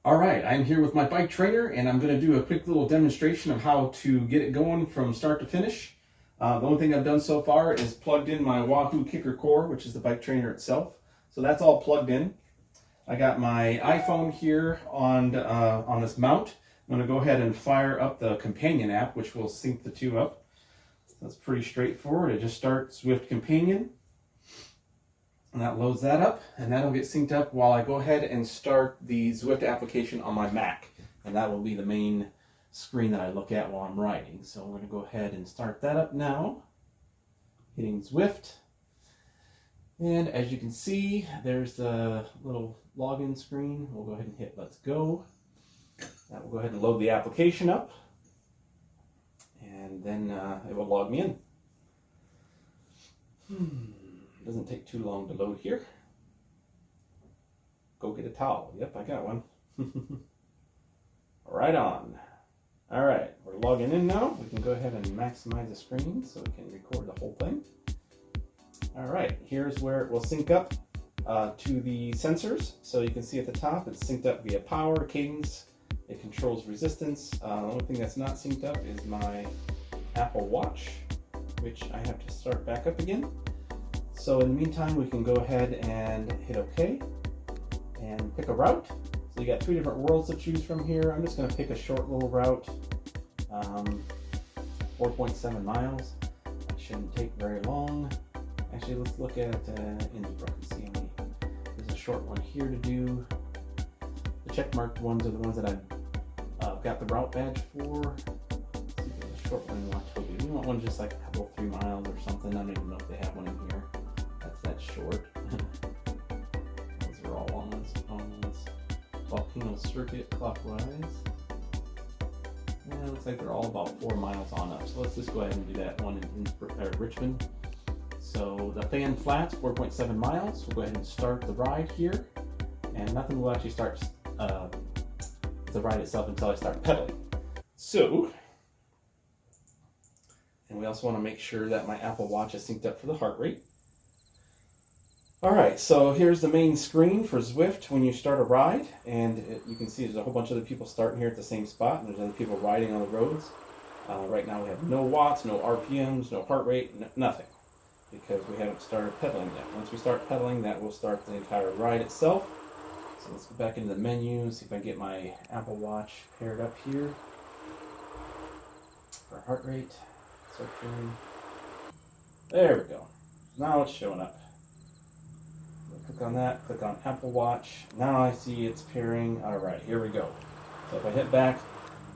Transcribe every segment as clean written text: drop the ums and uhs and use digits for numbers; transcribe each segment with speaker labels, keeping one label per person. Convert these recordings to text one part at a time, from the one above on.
Speaker 1: All right, I'm here with my bike trainer, and I'm going to do a quick little demonstration of how to get it going from start to finish. The only thing I've done so far is plugged in my Wahoo Kickr Core, which is the bike trainer itself. So that's all plugged in. I got my iPhone here on this mount. I'm going to go ahead and fire up the companion app, which will sync the two up. So that's pretty straightforward. I just start Zwift companion. And that loads that up, and that'll get synced up while I go ahead and start the Zwift application on my Mac. And that will be the main screen that I look at while I'm riding. So I'm going to go ahead and start that up now. Hitting Zwift. And as you can see, there's the little login screen. We'll go ahead and hit Let's Go. That will go ahead and load the application up. And then it will log me in. Doesn't take too long to load here. Go get a towel. Yep, I got one. Right on. All right, we're logging in now. We can go ahead and maximize the screen so we can record the whole thing. All right, here's where it will sync up to the sensors. So you can see at the top, it's synced up via power, cadence. It controls resistance. The only thing that's not synced up is my Apple Watch, which I have to start back up again. So in the meantime, we can go ahead and hit OK and pick a route. So you got 3 different worlds to choose from here. I'm just going to pick a short little route, 4.7 miles. That shouldn't take very long. Actually, let's look at Innsbruck and see how many. There's a short one here to do. The check marked ones are the ones that I've got the route badge for. Let's see if there's a short one you want to do. You want one just like a couple, 3 miles or something. I don't even know if they have one in here. That's short. Those are all long ones. Volcano circuit clockwise. Yeah, it looks like they're all about 4 miles on up. So let's just go ahead and do that one in Richmond. So the Fan Flats, 4.7 miles. We'll go ahead and start the ride here. And nothing will actually start the ride itself until I start pedaling. So, and we also want to make sure that my Apple Watch is synced up for the heart rate. Alright, so here's the main screen for Zwift when you start a ride, and you can see there's a whole bunch of other people starting here at the same spot, and there's other people riding on the roads. Right now we have no watts, no RPMs, no heart rate, nothing, because we haven't started pedaling yet. Once we start pedaling, that will start the entire ride itself. So let's go back into the menu and see if I can get my Apple Watch paired up here. For heart rate, searching. There we go. Now it's showing up. Click on that, click on Apple Watch. Now I see it's pairing. All right, here we go. So if I hit back,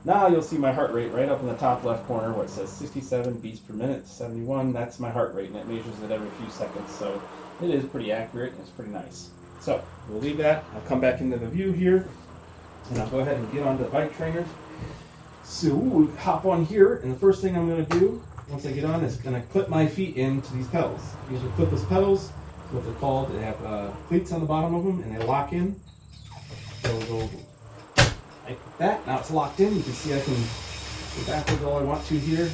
Speaker 1: now you'll see my heart rate right up in the top left corner where it says 67 beats per minute, 71. That's my heart rate, and it measures it every few seconds. So it is pretty accurate, and it's pretty nice. So we'll leave that. I'll come back into the view here, and I'll go ahead and get onto the bike trainers. So we'll hop on here, and the first thing I'm going to do once I get on is going to clip my feet into these pedals. These are clipless pedals. What they're called. They have cleats on the bottom of them, and they lock in. So we'll go like that. Now it's locked in. You can see I can go backwards all I want to here.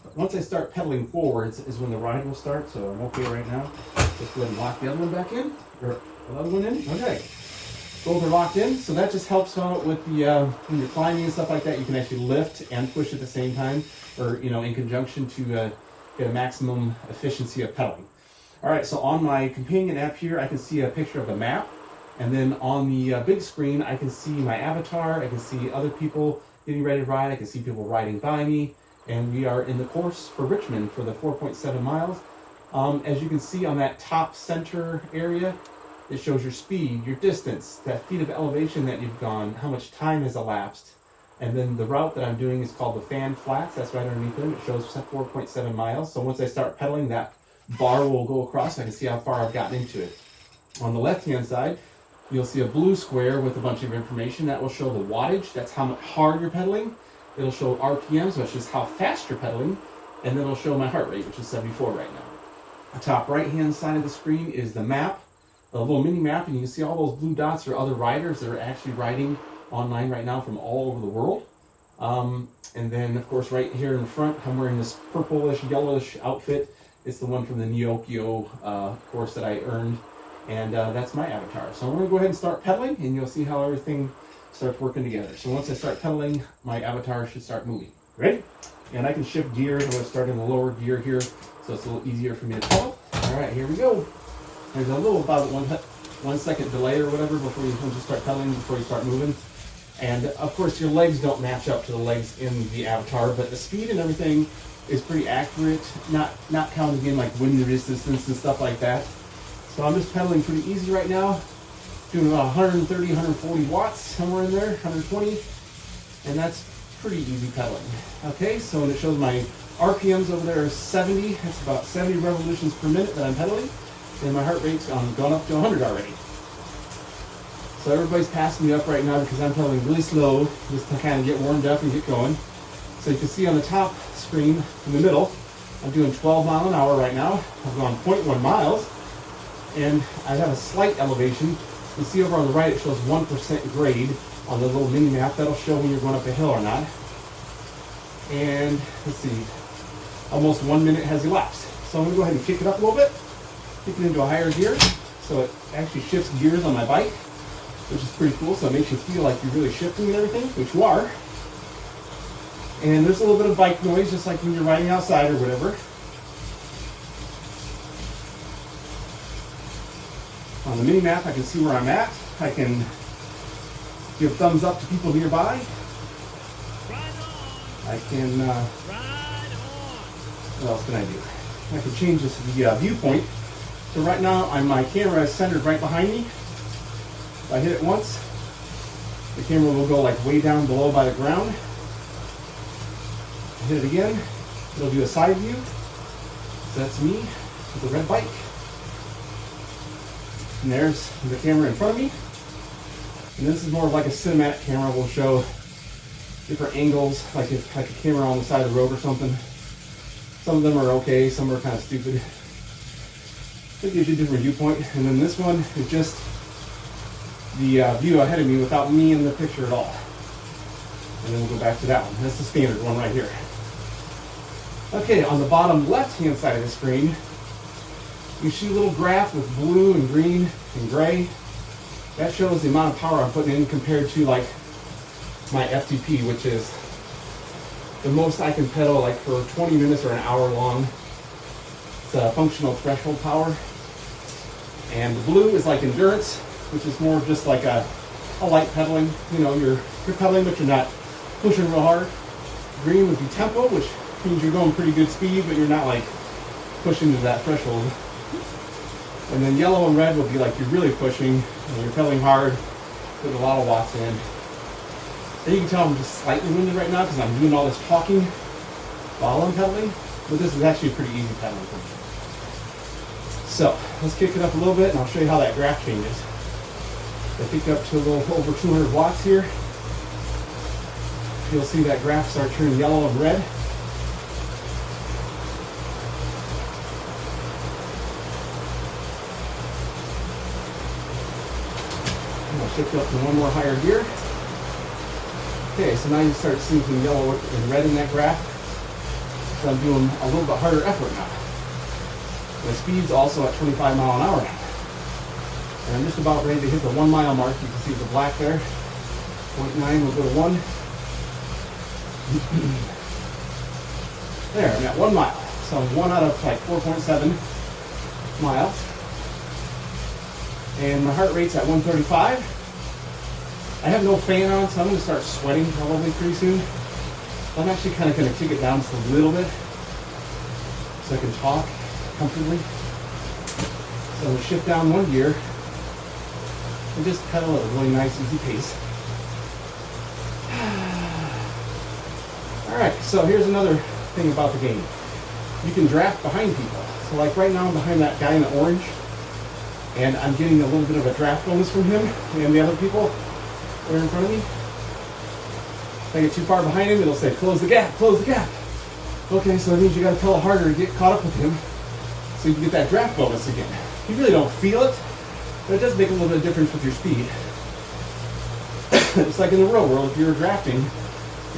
Speaker 1: But once I start pedaling forwards is when the ride will start. So I'm okay right now. Just go ahead and lock the other one back in, or another one in. Okay. Both are locked in. So that just helps out with the when you're climbing and stuff like that. You can actually lift and push at the same time, or in conjunction to get a maximum efficiency of pedaling. All right, so on my companion app here, I can see a picture of the map. And then on the big screen, I can see my avatar. I can see other people getting ready to ride. I can see people riding by me. And we are in the course for Richmond for the 4.7 miles. As you can see on that top center area, it shows your speed, your distance, that feet of elevation that you've gone, how much time has elapsed. And then the route that I'm doing is called the Fan Flats. That's right underneath them. It shows 4.7 miles. So once I start pedaling, that bar will go across. I can see how far I've gotten into it. On the left-hand side, you'll see a blue square with a bunch of information. That will show the wattage. That's how hard you're pedaling. It'll show RPMs, which is how fast you're pedaling. And then it'll show my heart rate, which is 74 right now. The top right-hand side of the screen is the map, a little mini map, and you can see all those blue dots are other riders that are actually riding online right now from all over the world. And then, of course, right here in the front, I'm wearing this purplish, yellowish outfit. It's the one from the Neokyo course that I earned, and that's my avatar. So I'm going to go ahead and start pedaling, and you'll see how everything starts working together. So once I start pedaling, my avatar should start moving. Ready? And I can shift gears. I'm going to start in the lower gear here, so it's a little easier for me to pedal. All right, here we go. There's a little about 1 second delay or whatever before you just start pedaling, before you start moving. And of course, your legs don't match up to the legs in the avatar, but the speed and everything is pretty accurate, not counting in like wind resistance and stuff like that. So I'm just pedaling pretty easy right now, doing about 130, 140 watts, somewhere in there, 120, and that's pretty easy pedaling. Okay, so when it shows my RPMs over there is 70, that's about 70 revolutions per minute that I'm pedaling, and my heart rate's gone up to 100 already. So everybody's passing me up right now because I'm pedaling really slow, just to kind of get warmed up and get going. So you can see on the top screen in the middle, I'm doing 12 miles an hour right now. I've gone 0.1 miles, and I have a slight elevation. You can see over on the right, it shows 1% grade on the little mini map. That'll show when you're going up a hill or not. And let's see, almost 1 minute has elapsed. So I'm gonna go ahead and kick it up a little bit, kick it into a higher gear. So it actually shifts gears on my bike, which is pretty cool. So it makes you feel like you're really shifting and everything, which you are. And there's a little bit of bike noise, just like when you're riding outside or whatever. On the mini map, I can see where I'm at. I can give thumbs up to people nearby. I can, what else can I do? I can change this viewpoint. So right now, my camera is centered right behind me. If I hit it once, the camera will go like way down below by the ground. Hit it again, it'll do a side view. So that's me with the red bike. And there's the camera in front of me. And this is more of like a cinematic camera. We'll show different angles, like a camera on the side of the road or something. Some of them are okay, some are kind of stupid. It gives you a different viewpoint. And then this one is just the view ahead of me without me in the picture at all. And then we'll go back to that one. That's the standard one right here. Okay, on the bottom left-hand side of the screen, you see a little graph with blue and green and gray. That shows the amount of power I'm putting in compared to like my FTP, which is the most I can pedal like for 20 minutes or an hour long. It's a functional threshold power. And the blue is like endurance, which is more just like a light pedaling. You know, you're pedaling, but you're not pushing real hard. Green would be tempo, which means you're going pretty good speed, but you're not like pushing to that threshold. And then yellow and red would be like you're really pushing and you're pedaling hard, putting a lot of watts in. And you can tell I'm just slightly winded right now because I'm doing all this talking while I'm pedaling, but this is actually pretty easy pedaling for me. So let's kick it up a little bit and I'll show you how that graph changes. I picked up to a little over 200 watts here. You'll see that graph start turning yellow and red. I'll shift up to one more higher gear. Okay, so now you start seeing some yellow and red in that graph. So I'm doing a little bit harder effort now. My speed's also at 25 miles an hour now. And I'm just about ready to hit the 1 mile mark. You can see the black there. 0.9 will go to 1. There, I'm at 1 mile. So I'm 1 out of like 4.7 miles. And my heart rate's at 135. I have no fan on, so I'm going to start sweating probably pretty soon. I'm actually kind of going to kick it down just a little bit so I can talk comfortably. So I'm going to shift down one gear and just pedal at a really nice, easy pace. All right, so here's another thing about the game. You can draft behind people. So like right now I'm behind that guy in the orange, and I'm getting a little bit of a draft bonus from him and the other people that are in front of me. If I get too far behind him, it'll say, close the gap, close the gap. Okay, so that means you gotta pedal harder to get caught up with him so you can get that draft bonus again. You really don't feel it, but it does make a little bit of difference with your speed. It's like in the real world, if you're drafting,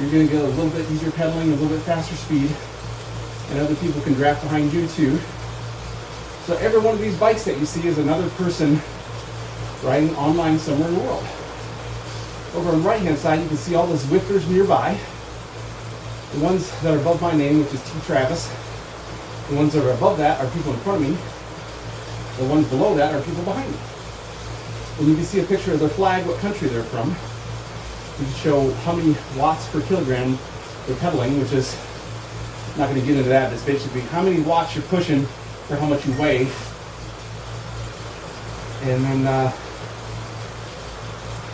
Speaker 1: you're gonna get a little bit easier pedaling, a little bit faster speed, and other people can draft behind you too. So every one of these bikes that you see is another person riding online somewhere in the world.
Speaker 2: Over on the right-hand side, you can see all the Zwifters nearby. The ones that are above my name, which is T. Travis. The ones that are above that are people in front of me. The ones below that are people behind me. And you can see a picture of their flag, what country they're from. You can show how many watts per kilogram they're pedaling, which is, I'm not going to get into that, but it's basically how many watts you're pushing for how much you weigh. And then,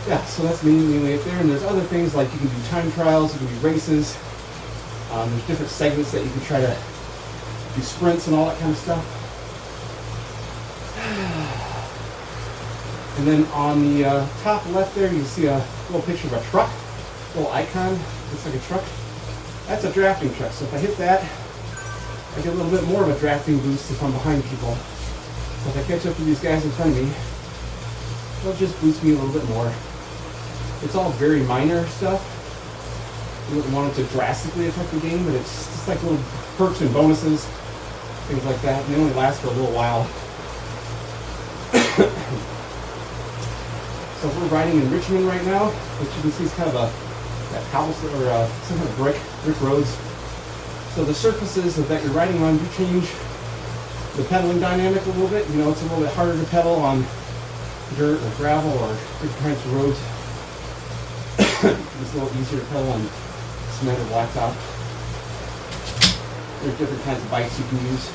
Speaker 2: yeah, so that's mainly it there. And there's other things like you can do time trials, you can do races. There's different segments that you can try to do sprints and all that kind of stuff. And then on the top left there, you can see a little picture of a truck, a little icon, looks like a truck. That's a drafting truck. So if I hit that, I get a little bit more of a drafting boost if I'm behind people. So if I catch up with these guys in front of me, they'll just boost me a little bit more. It's all very minor stuff. You wouldn't want it to drastically affect the game, but it's just like little perks and bonuses, things like that. And they only last for a little while. So we're riding in Richmond right now, which you can see is kind of that cobblestone or some kind of brick roads. So the surfaces that you're riding on do change the pedaling dynamic a little bit. You know, it's a little bit harder to pedal on dirt or gravel or different kinds of roads. It's a little easier to pedal on cement or blacktop. There's different kinds of bikes you can use.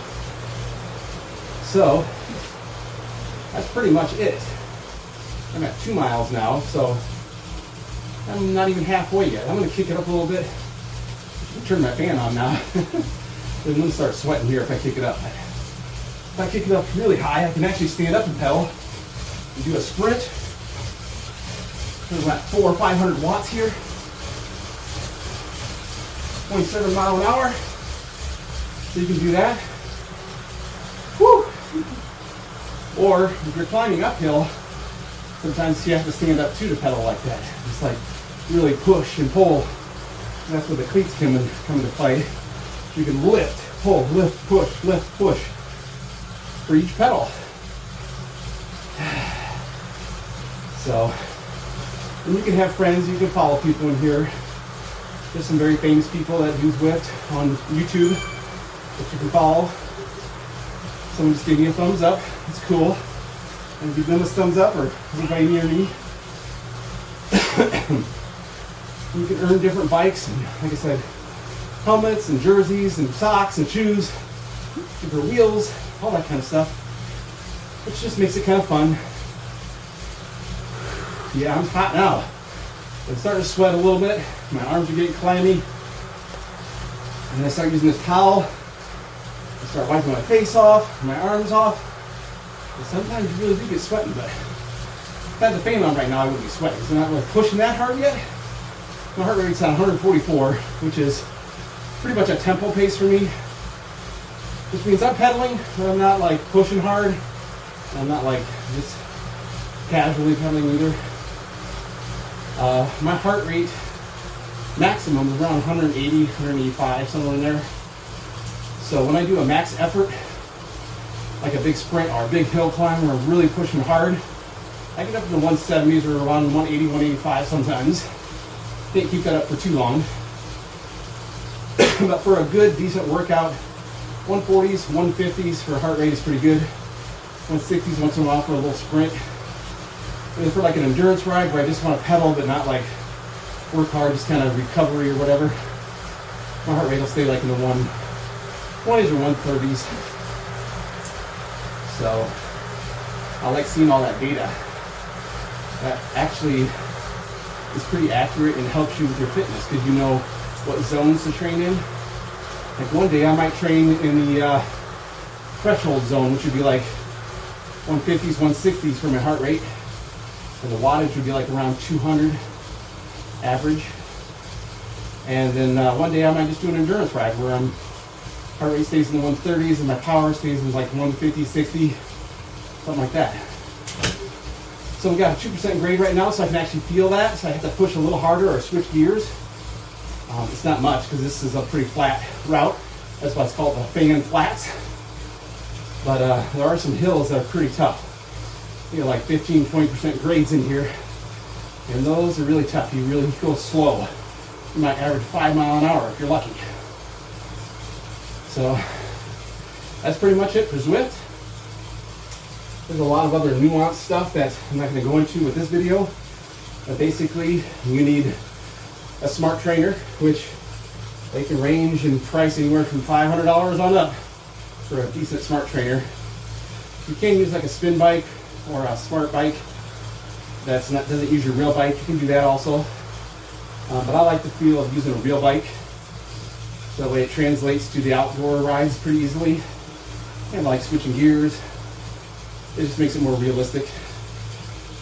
Speaker 2: So that's pretty much it. I'm at 2 miles now, so I'm not even halfway yet. I'm going to kick it up a little bit. Turn my fan on now. I'm going to start sweating here if I kick it up. If I kick it up really high, I can actually stand up and pedal and do a sprint. There's about 400 or 500 watts here. 27 miles an hour. So you can do that. Woo! Or if you're climbing uphill, sometimes you have to stand up too to pedal like that. Just like really push and pull. And that's where the cleats come into play. You can lift, pull, lift, push for each pedal. So, and you can have friends, you can follow people in here. There's some very famous people that do Zwift on YouTube that you can follow. Someone just gave me a thumbs up. It's cool. And give them a thumbs up, or anybody near me. You can earn different bikes, and like I said, helmets and jerseys and socks and shoes, different wheels, all that kind of stuff, which just makes it kind of fun. Yeah, I'm hot now. I'm starting to sweat a little bit. My arms are getting clammy. And I start using this towel. I start wiping my face off, my arms off. And sometimes you really do get sweaty, but if I had the fan on right now, I wouldn't be sweating. So I'm not really pushing that hard yet. My heart rate's at 144, which is pretty much a tempo pace for me. Which means I'm pedaling, but I'm not like pushing hard. I'm not like just casually pedaling either. My heart rate maximum is around 180, 185, somewhere in there. So when I do a max effort, like a big sprint or a big hill climb where I'm really pushing hard, I get up in the 170s or around 180, 185 sometimes. Can't keep that up for too long. But for a good, decent workout, 140s, 150s for a heart rate is pretty good. 160s once in a while for a little sprint. And then for like an endurance ride where I just want to pedal but not like work hard, just kind of recovery or whatever, my heart rate will stay like in the 120s or 130s. So I like seeing all that data. That actually is pretty accurate and helps you with your fitness because you know what zones to train in. Like one day I might train in the threshold zone, which would be like 150s, 160s for my heart rate. And the wattage would be like around 200 average. And then one day I might just do an endurance ride where heart rate stays in the 130s and my power stays in like 150, 60, something like that. So we got a 2% grade right now, so I can actually feel that. So I have to push a little harder or switch gears. It's not much because this is a pretty flat route. That's why it's called the fan flats. But there are some hills that are pretty tough. You know, like 15, 20% grades in here. And those are really tough. You really go slow. You might average 5 miles an hour if you're lucky. So that's pretty much it for Zwift. There's a lot of other nuanced stuff that I'm not going to go into with this video. But basically, you need a smart trainer, which they can range in price anywhere from $500 on up for a decent smart trainer. You can use like a spin bike or a smart bike doesn't use your real bike. You can do that also. But I like the feel of using a real bike. So that way it translates to the outdoor rides pretty easily. And like switching gears. It just makes it more realistic.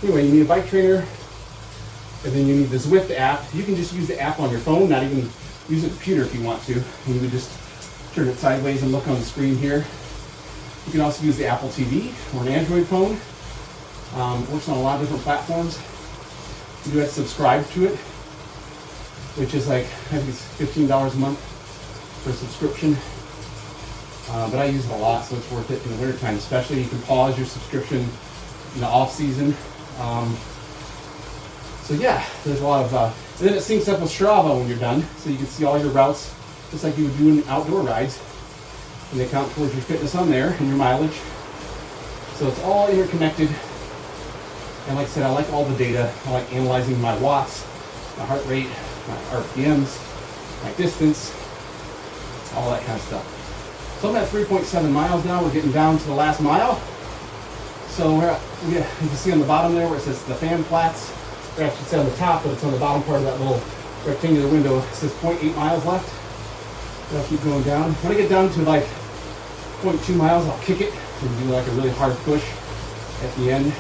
Speaker 2: Anyway, you need a bike trainer. And then you need the Zwift app. You can just use the app on your phone, not even use a computer if you want to. And you would just turn it sideways and look on the screen here. You can also use the Apple TV or an Android phone. Works on a lot of different platforms. You do have to subscribe to it, which is like, I think it's $15 a month for a subscription. But I use it a lot, so it's worth it in the wintertime especially. You can pause your subscription in the off season. So yeah, there's a lot of, and then it syncs up with Strava when you're done, so you can see all your routes, just like you would do in outdoor rides. And they count towards your fitness on there and your mileage. So it's all interconnected. And like I said, I like all the data. I like analyzing my watts, my heart rate, my RPMs, my distance, all that kind of stuff. So I'm at 3.7 miles now. We're getting down to the last mile. So you can see on the bottom there where it says the fan flats. Or actually it's on the top, but it's on the bottom part of that little rectangular window. It says 0.8 miles left. So I'll keep going down. When I get down to like 0.2 miles, I'll kick it and do like a really hard push at the end.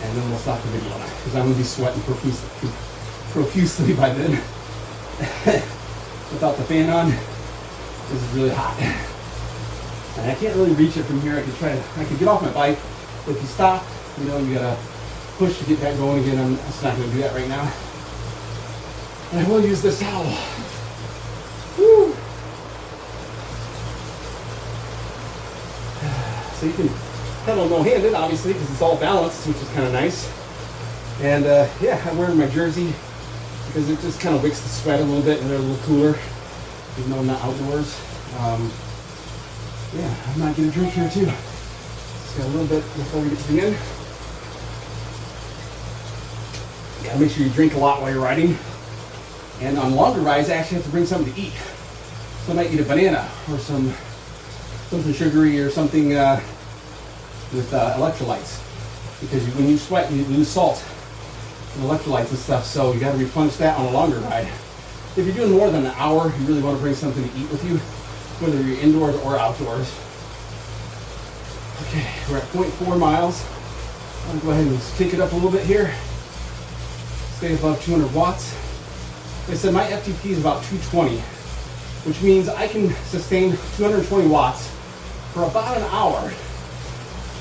Speaker 2: And then we'll stop the video because I'm going to be sweating profusely by then. Without the fan on, this is really hot. And I can't really reach it from here. I could get off my bike, but if you stop, you gotta push to get that going again. I'm just not going to do that right now. And I will use this towel. Woo. So you can pedal no-handed, obviously, because it's all balanced, which is kind of nice. And yeah, I'm wearing my jersey because it just kind of wicks the sweat a little bit and they're a little cooler, even though I'm not outdoors. Yeah, I might get a drink here too. Just got a little bit before we get to the end. You gotta make sure you drink a lot while you're riding. And on longer rides, I actually have to bring something to eat. So I might eat a banana or something sugary or something with electrolytes. Because when you sweat, you lose salt and electrolytes and stuff. So you gotta replenish that on a longer ride. If you're doing more than an hour, you really want to bring something to eat with you, whether you're indoors or outdoors. Okay, we're at 0.4 miles. I'm gonna go ahead and take it up a little bit here. Stay above 200 watts. Like I said, my FTP is about 220, which means I can sustain 220 watts for about an hour.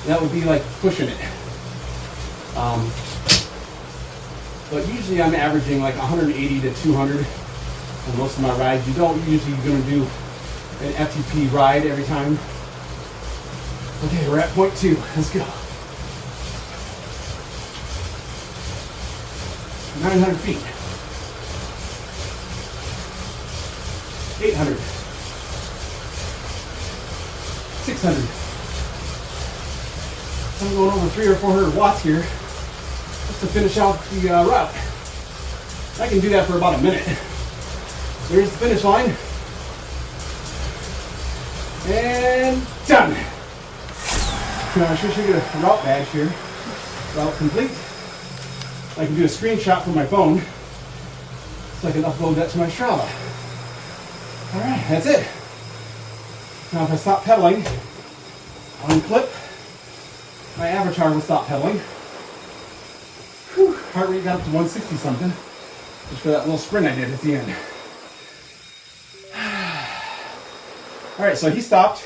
Speaker 2: That would be like pushing it. But usually I'm averaging like 180 to 200 on most of my rides. You don't usually going to do an FTP ride every time. Okay, we're at 0.2. Let's go. 900 feet. 800. 600. I'm going over 300 or 400 watts here just to finish out the route. I can do that for about a minute. There's the finish line. And done. Now I should get a route badge here. Route complete. I can do a screenshot from my phone so I can upload that to my Strava. Alright, that's it. Now if I stop pedaling, I'll unclip. My avatar will stop pedaling. Whew, heart rate got up to 160 something. Just for that little sprint I did at the end. Alright, so he stopped.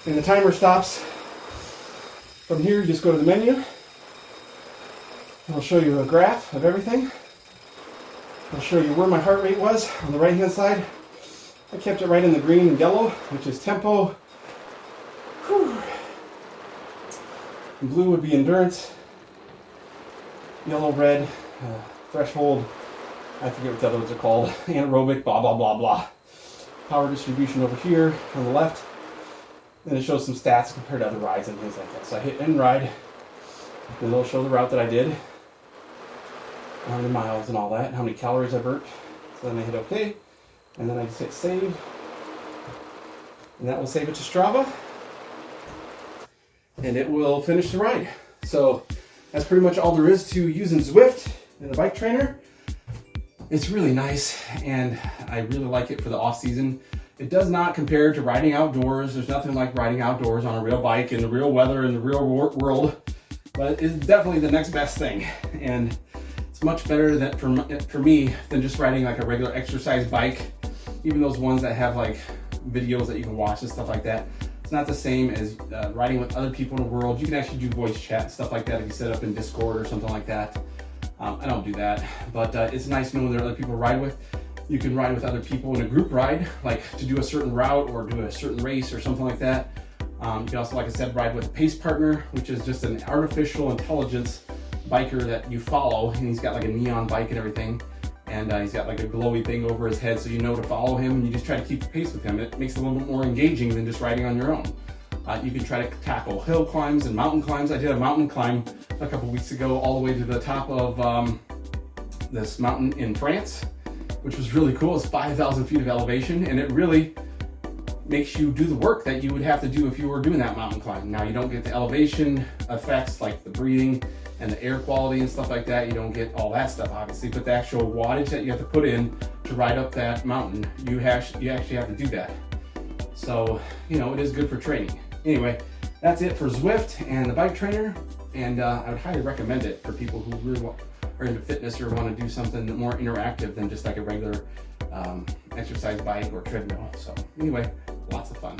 Speaker 2: And the timer stops. From here, you just go to the menu. I'll show you a graph of everything. I'll show you where my heart rate was on the right hand side. I kept it right in the green and yellow, which is tempo. Whew. And blue would be endurance.
Speaker 1: yellow, red, threshold, I forget what the other ones are called, anaerobic, blah, blah, blah, blah. Power distribution over here on the left. And it shows some stats compared to other rides and things like that. So I hit end ride, and it'll show the route that I did, how many miles and all that, how many calories I burnt. So then I hit OK, and then I just hit save, and that will save it to Strava, and it will finish the ride. So that's pretty much all there is to using Zwift and the bike trainer. It's really nice, and I really like it for the off season. It does not compare to riding outdoors. There's nothing like riding outdoors on a real bike in the real weather in the real world, but it's definitely the next best thing. And it's much better than for me than just riding like a regular exercise bike. Even those ones that have like videos that you can watch and stuff like that. It's not the same as riding with other people in the world. You can actually do voice chat and stuff like that if you set up in Discord or something like that. I don't do that, but it's nice knowing there are other people to ride with. You can ride with other people in a group ride, like to do a certain route or do a certain race or something like that. You can also, like I said, ride with a pace partner, which is just an artificial intelligence biker that you follow, and he's got like a neon bike and everything, and he's got like a glowy thing over his head so you know to follow him, and you just try to keep the pace with him. It makes it a little bit more engaging than just riding on your own. You can try to tackle hill climbs and mountain climbs. I did a mountain climb a couple weeks ago all the way to the top of this mountain in France, which was really cool. It's 5,000 feet of elevation, and it really makes you do the work that you would have to do if you were doing that mountain climb. Now, you don't get the elevation effects like the breathing and the air quality and stuff like that. You don't get all that stuff, obviously, but the actual wattage that you have to put in to ride up that mountain, you actually have to do that. So, you know, it is good for training. Anyway, that's it for Zwift and the bike trainer, and I would highly recommend it for people who really are into fitness or want to do something more interactive than just like a regular exercise bike or treadmill. So anyway, lots of fun.